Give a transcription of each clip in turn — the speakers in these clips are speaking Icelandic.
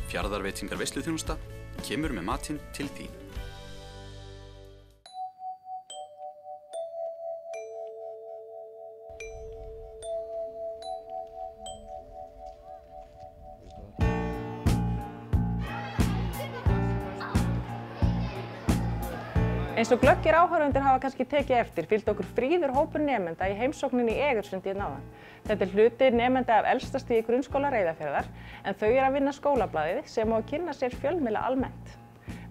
Fjarðarveitingar veisluþjónusta kemur með matinn til þín. Eins og glöggir áhorfendur hafa kannski tekið eftir, fylgdi okkur fríður hópur nemenda í heimsókninni í Egersund áðan. Þetta er hluti nemenda af elsta stigi grunnskóla Reyðarfjarðar, en þau eru að vinna skólablaðið sem á að kynna sér fjölmiðla almennt.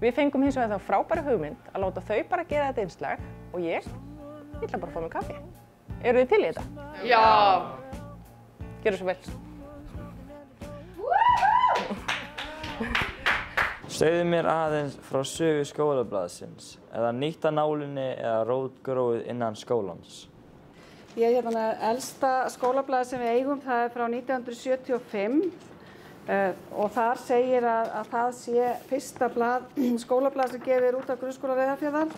Við fengum hins vegar þá frábæra hugmynd að láta þau bara gera þetta innslag og ég ætla bara að fá mér kaffi. Eru þið til í þetta? Já! Gjörðu svo vel. Segðu mér aðeins frá sögu skólablaðsins, eða nýtt af nálinni eða rótgróið innan skólans. Ég er hérna elsta skólablaðið sem við eigum, það er frá 1975 og þar segir að það sé fyrsta skólablað sem gefið er út af grunnskóla Reyðarfjarðar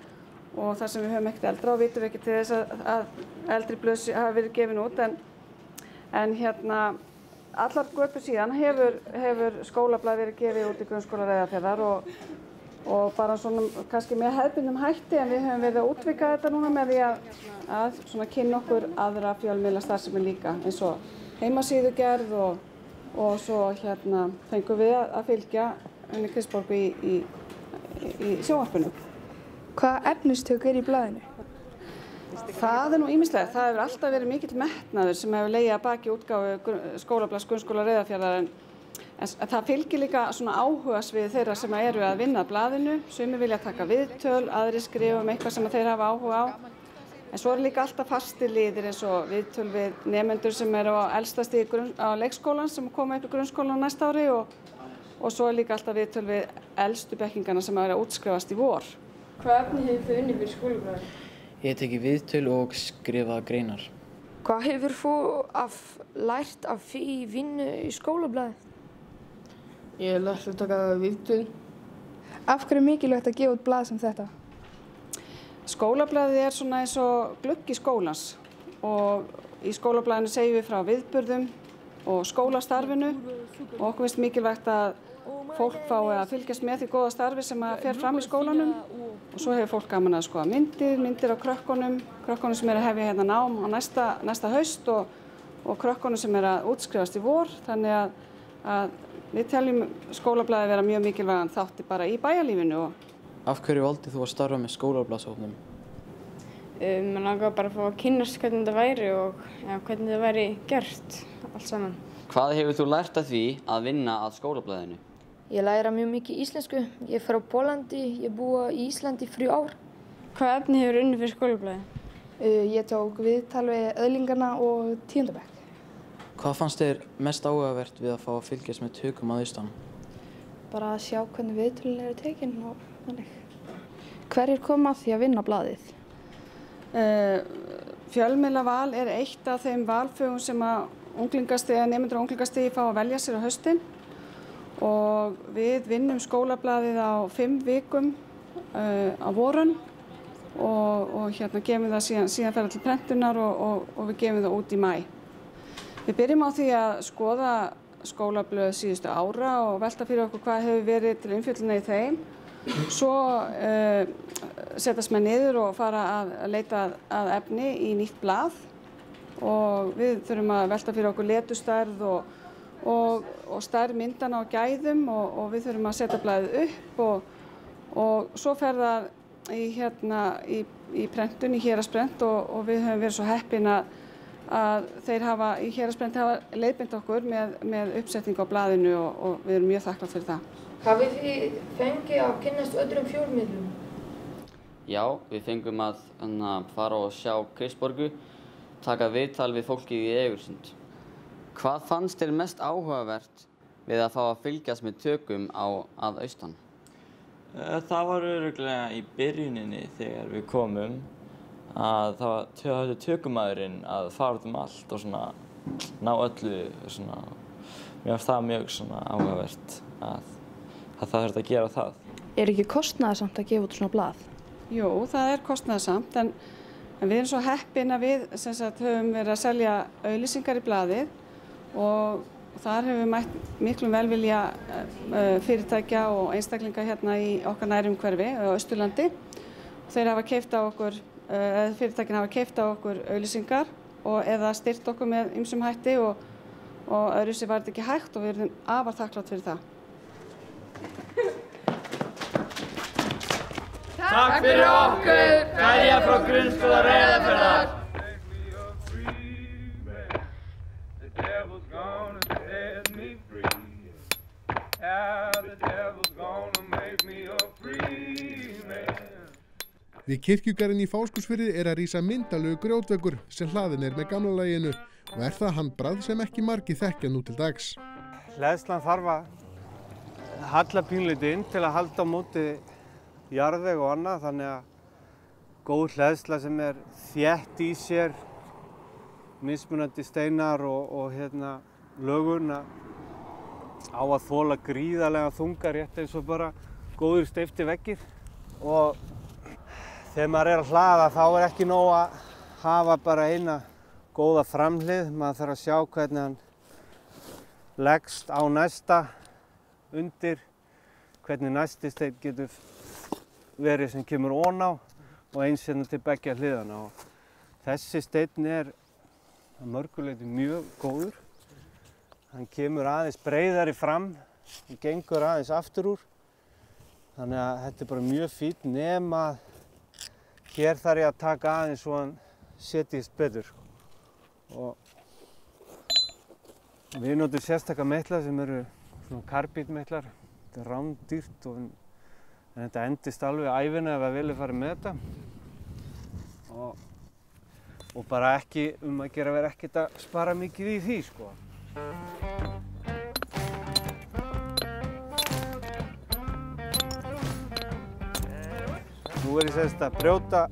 og þar sem við höfum ekkert eldra og vitum ekki til þess að eldri blöð hafa verið gefin út en hérna allar götur síðan hefur skólablað verið gefið út í grunnskóla Reyðarfjarðar og bara svona kannski með hefðbundnum hætti en við höfum verið að útvika þetta núna með því að svona kynna okkur aðra fjölmiðla starfsemi líka eins og heimasíðugerð og svo hérna fengum við að fylgja Unni Kristborgu í sjónvarpinu. Hvaða efnistök er í blaðinu? Það er nú ýmislegt. Það hefur alltaf verið mikill metnaður sem hefur legið að baki útgáfu skólablaðs grunnskóla Reyðarfjarðar en það fylgir líka svona áhugasvið þeirra sem eru að vinna að blaðinu. Sumir vilja taka viðtöl, aðrir skrifa eitthvað sem þeir hafa áhuga á. En svo eru líka alltaf fastir liðir eins og viðtöl við nemendur sem eru á elsta stigi á leikskólan sem koma upp í grunnskólan næsta ári og svo er líka alltaf viðtöl við elstu bekkingana sem eru að útskrifast í vor. Hvað efni hefur þið unnið fyrir skólablaðið? Ég hef tekið viðtöl og skrifað greinar. Hvað hefur þú lært af því vinnu í skólablaðið? Ég hef lært að taka viðtöl. Af hverju er mikilvægt að gefa út blað sem þetta? Skólablaðið er svona eins og gluggi skólans og í skólablaðinu segjum við frá viðburðum og skólastarfinu og okkur finnst mikilvægt að fólk fái að fylgjast með því góða starfi sem fer fram í skólanum og svo hefur fólk gaman að skoða myndir af krökkunum sem eru að hefja hérna nám á næsta haust og krökkunum sem eru að útskrifast í vor þannig að við teljum skólablaðið vera mjög mikilvægan þátti bara í bæjarlífinu. Af hverju valdið þú að starfa með skólablaðshópnum? Mér langaði bara að fá að kynnast hvernig þetta væri og hvernig þetta væri gert allt saman. Hvað hefur þú lært af því að vinna að skólablaðinu? Ég læra mjög mikið íslensku. Ég er frá Pólandi, ég búa í Íslandi í 3 ár. Hvað efni hefur unnið fyrir skólablaðið? Ég tók viðtal við öðlingarna og 10. bekk. Hvað fannst þér mest áhugavert við að fá að fylgjast með tökum að austan? Bara að sjá hvernig viðtölin eru tekin og þannig. Hverjir koma að því að vinna blaðið? Fjölmiðlaval er eitt af þeim valfögum sem að nemendur á unglingastigi fá að velja sér á haustin og við vinnum skólablaðið á 5 vikum á vorin og hérna gefum það síðan ferða til prentunar og við gefum það út í maí. Við byrjum á því að skoða skólablöð síðustu ára og velta fyrir okkur hvað hefur verið til umfjöllunar í þeim. Svo setjast menn niður og fara að leita að efni í nýtt blað og við þurfum að velta fyrir okkur letustærð og stærð myndana og gæðum og við þurfum að setja blaðið upp og svo fer það í prentun, í héraðsprent og við höfum verið svo heppin að þeir hafa í héraðsprent leiðbeint okkur með uppsetningu á blaðinu og við erum mjög þakklátt fyrir það. Hafið þið fengið að kynnast öðrum fjölmiðlum? Já, við fengum að fara og sjá Kristborgu, taka viðtal við fólkið í Egersund. Hvað fannst þér mest áhugavert við að fá að fylgjast með tökum að austan? Það var örugglega í byrjuninni þegar við komum að það var tökumaðurinn að fara út allt og svona ná öllu svona. Mér fannst það mjög svona áhugavert að það þurfti að gera það. Er ekki kostnaðarsamt að gefa út svona blað? Jú, það er kostnaðarsamt en við erum svo heppin að við höfum verið að selja auglýsingar í blaðið og og þar hefur við mætt miklum velvilja fyrirtækja og einstaklinga hérna í okkar nærumhverfi á Austurlandi. Þeir hafa keypt á okkur, fyrirtækin hafa keypt á okkur auglýsingar og eða styrt okkur með ýmsum hætti og öðru sér var þetta ekki hægt og við erum afar þakklátt fyrir það. Takk fyrir okkur, kveðja frá Grunnskóla Reyðarfjarðar. Við kirkjugarðinn í Fáskrúðsfirði að rísa myndalegu grjótveggur sem hlaðinn með gamla laginu og það handbragð sem ekki margir þekkja nú til dags. Hleðslan þarf að halla pínlítið inn til að halda á móti jarðveg og annað, þannig að góð hleðsla sem þétt í sér mismunandi steinar og lögun á að þola gríðarlega þunga rétt eins og bara góðir steyptir veggir. Og þegar maður að hlaða þá ekki nóg að hafa bara eina góða framhlið, maður þarf að sjá hvernig hann leggst á næsta undir, hvernig næsti steinn getur verið sem kemur ofan á og eins til beggja hliðana. Og þessi steinn að mörgu leyti mjög góður. Hann kemur aðeins breiðari fram og gengur aðeins aftur úr. Þannig að þetta bara mjög fínt nema hér þarf ég að taka aðeins svo hann setjist betur. Og við notum sérstaka meitla sem eru svona karbítmeitlar. Þetta rándýrt en þetta endist alveg ævina ef við viljum fara með þetta. Og bara ekki að gera vera ekkert að spara mikið í því, sko. Nú ég semst að brjóta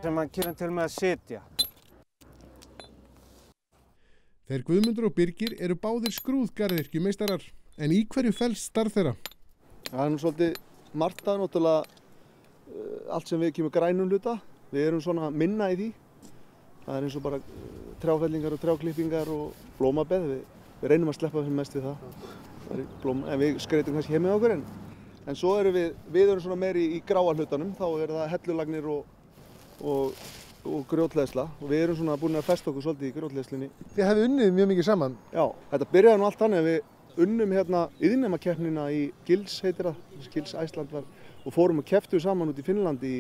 sem hann kemur til með að setja. Þeir Guðmundur og Birgir eru báðir skrúðgarðyrkjumeistarar, en í hverju felst starf þeirra? Það nú svolítið margt að náttúrulega allt sem við kemur grænum hluta. Við erum svona minna í því. Það eins og bara trjáfellingar og trjáklippingar og blómabeð. Við reynum að sleppa sem mest við það. En við skreytum kannski heim með okkur en svo erum við erum svona meiri í gráa hlutanum. Þá það hellulagnir og grjótleðsla og við erum svona búin að festa okkur svolítið í grjótleðslunni. Þið hafið unnið mjög mikið saman? Já, þetta byrjaði nú allt þannig að við unnum hérna iðnemakeppnina í Gils heitir það, Gils Æsland var og fórum og kepptum saman út í Finnlandi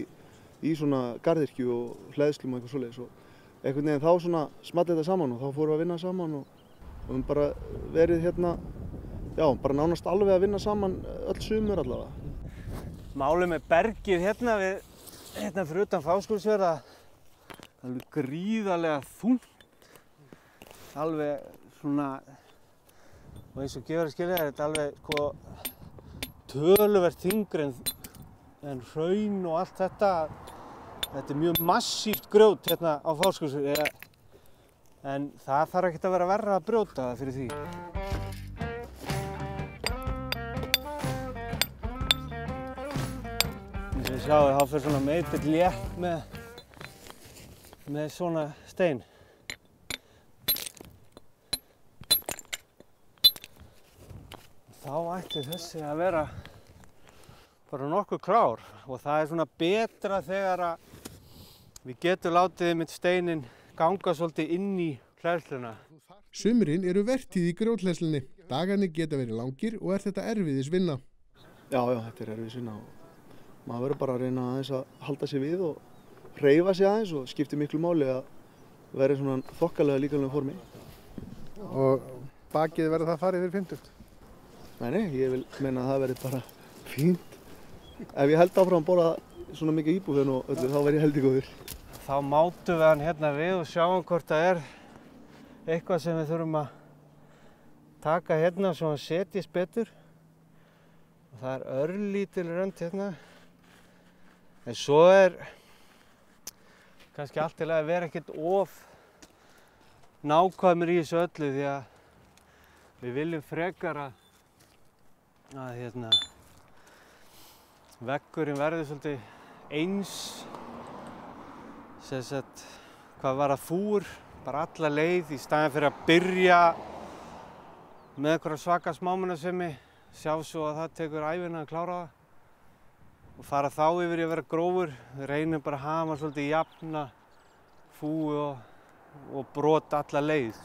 í svona garðyrkju og hleðslum og eitthvað svoleiðis og einhvern veginn þá svona small þetta saman og þá fórum við að vinna saman og höfum bara verið hérna, já, bara nánast alveg að vinna saman öll sumur allavega. Málið með bergið hérna fyrir utan Fáskrúðsfjörð alveg gríðarlega þungt, alveg svona, og eins og gefur að skilja þetta alveg sko töluvert þyngri en hraun og allt þetta. Þetta mjög massíft grjót hérna á Fáskrúðsfirði en það þarf ekkert að vera verra að brjóta það fyrir því. Eins og við sjáum þá fyrir svona meitill létt með svona stein. Þá ætti þessi að vera bara nokkuð klár og það svona betra þegar við getum látið einmitt steinin ganga svolítið inn í hleðsluna. Sumrin eru vertíð í grjóthleðslunni. Dagarnir geta verið langir og þetta erfiðis vinna. Já, þetta erfiðis vinna og maður verður bara að reyna aðeins að halda sig við og hreyfa sig aðeins og skiptir miklu máli að vera í svona þokkalega líkamlega formi. Og bakið verður það farið fyrir 50? Nei, ég vil meina að það verður bara fínt. Ef ég held áfram að borða svona mikið íbúðin og öllu, þá verð ég heldig góður. Þá mátum við hann hérna við og sjáum hvort það eitthvað sem við þurfum að taka hérna svo hann setjist betur. Og það örlítil rönd hérna. En svo kannski allt til að vera ekkert of nákvæmur í þessu öllu því að við viljum frekar að veggurinn verður svolítið eins sem hvað var að fúr bara alla leið í staðinn fyrir að byrja með einhverja svaka smámunasemi, sjá svo að það tekur ævina að klára það og fara þá yfir í að vera grófur. Við reynum bara að hafa svolítið jafna fúi og brot alla leið.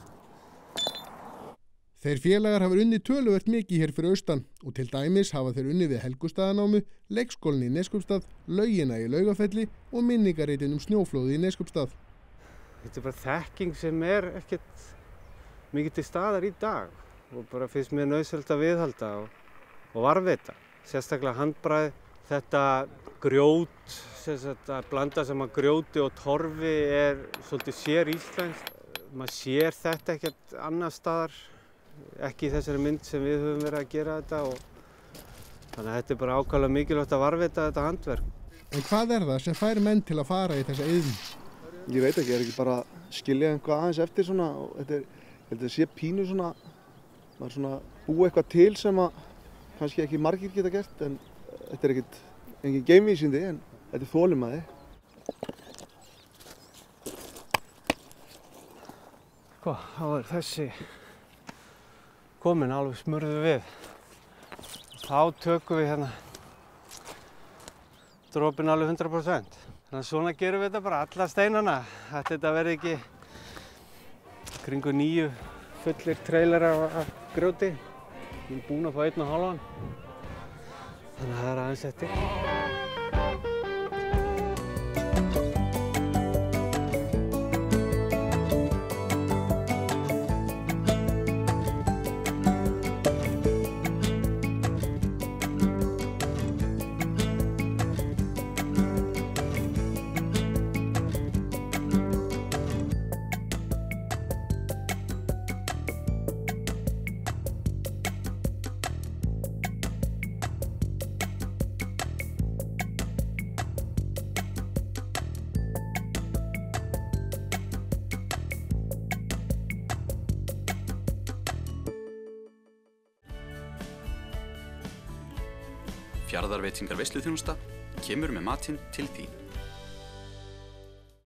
Þeir félagar hafa unnið töluvert mikið hér fyrir austan og til dæmis hafa þeir unnið við Helgustaðanámu, leikskólann í Neskaupstað, laugina í Laugafelli og minningarritin snjóflóðið í Neskaupstað. Þetta bara þekking sem ekkert mikið til staðar í dag og bara finnst mér nauðsynlegt að viðhalda og varðveita. Sérstaklega handbragð, þetta grjót, að blanda saman grjóti og torfi svolítið sér íslenskt. Maður sér þetta ekkert annars staðar, ekki í þessari mynd sem við höfum verið að gera þetta þannig að þetta bara ákaflega mikilvægt að varðveita þetta handverk. En hvað það sem fær menn til að fara í þessa iðn? Ég veit ekki, ekki bara skilja eitthvað aðeins eftir svona og þetta sé pínu svona, maður svona búa eitthvað til sem að kannski ekki margir geta gert en þetta engin geimvísindi en þetta þolinmæði. Þá þessi komin alveg smurðu við. Þá tökum við hérna dropinn alveg 100%. Þannig að svona gerum við þetta bara, alla steinana. Þetta verði ekki kringu 9 fullir trailer af grjóti. Við erum búin að fá 1,5. Þannig að það aðeins eftir. Fjarðarveitingar veisluþjónusta kemur með matinn til þín.